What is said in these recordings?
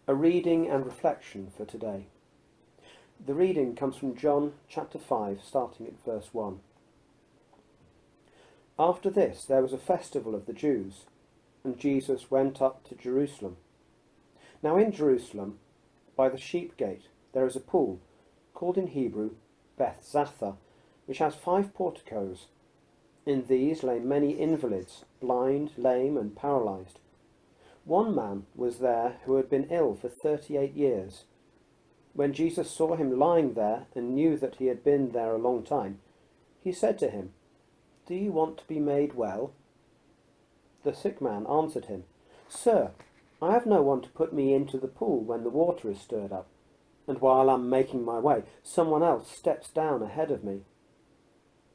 A reading and reflection for today. The reading comes from John chapter 5, starting at verse 1. After this there was a festival of the Jews, and Jesus went up to Jerusalem. Now in Jerusalem, by the sheep gate, there is a pool, called in Hebrew Beth-Zatha, which has 5 porticos. In these lay many invalids, blind, lame, and paralysed. One man was there who had been ill for 38 years. When Jesus saw him lying there and knew that he had been there a long time, he said to him, "Do you want to be made well?" The sick man answered him, "Sir, I have no one to put me into the pool when the water is stirred up, and while I am making my way, someone else steps down ahead of me."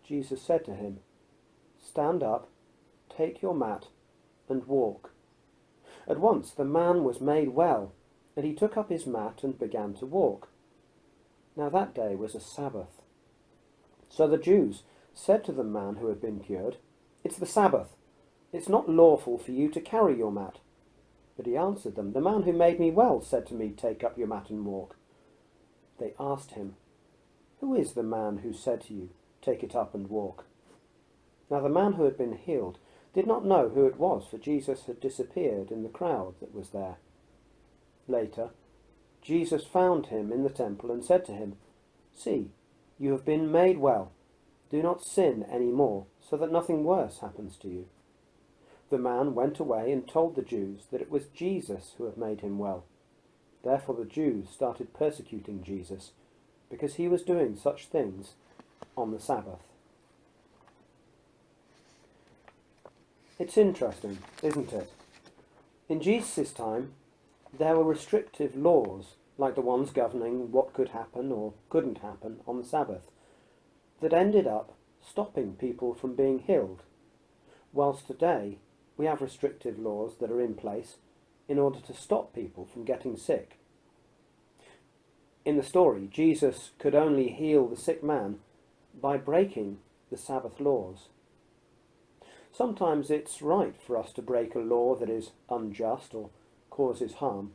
Jesus said to him, "Stand up, take your mat, and walk." At once the man was made well, and he took up his mat and began to walk. Now that day was a Sabbath. So the Jews said to the man who had been cured, "It's the Sabbath. It's not lawful for you to carry your mat." But he answered them, "The man who made me well said to me, 'Take up your mat and walk.'" They asked him, "Who is the man who said to you, 'Take it up and walk'?" Now the man who had been healed did not know who it was, for Jesus had disappeared in the crowd that was there. Later, Jesus found him in the temple and said to him, "See, you have been made well. Do not sin any more, so that nothing worse happens to you." The man went away and told the Jews that it was Jesus who had made him well. Therefore the Jews started persecuting Jesus, because he was doing such things on the Sabbath. It's interesting, isn't it? In Jesus' time, there were restrictive laws, like the ones governing what could happen or couldn't happen on the Sabbath, that ended up stopping people from being healed, whilst today we have restrictive laws that are in place in order to stop people from getting sick. In the story, Jesus could only heal the sick man by breaking the Sabbath laws. Sometimes it's right for us to break a law that is unjust or causes harm.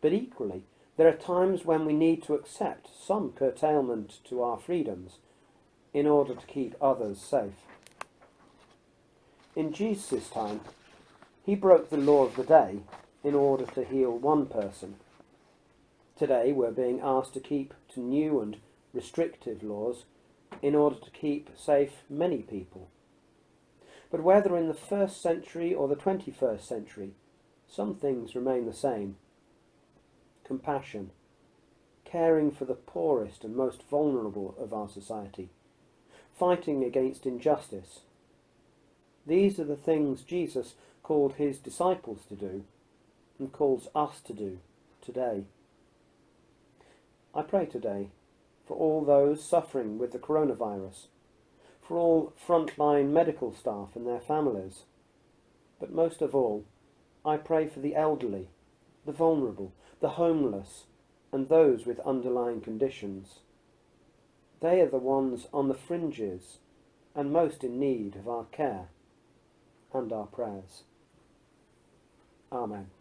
But equally, there are times when we need to accept some curtailment to our freedoms in order to keep others safe. In Jesus' time, he broke the law of the day in order to heal one person. Today we're being asked to keep to new and restrictive laws in order to keep safe many people. But whether in the 1st century or the 21st century, some things remain the same. Compassion, caring for the poorest and most vulnerable of our society, fighting against injustice. These are the things Jesus called his disciples to do and calls us to do today. I pray today for all those suffering with the coronavirus, for all frontline medical staff and their families. But most of all, I pray for the elderly, the vulnerable, the homeless, and those with underlying conditions. They are the ones on the fringes and most in need of our care and our prayers. Amen.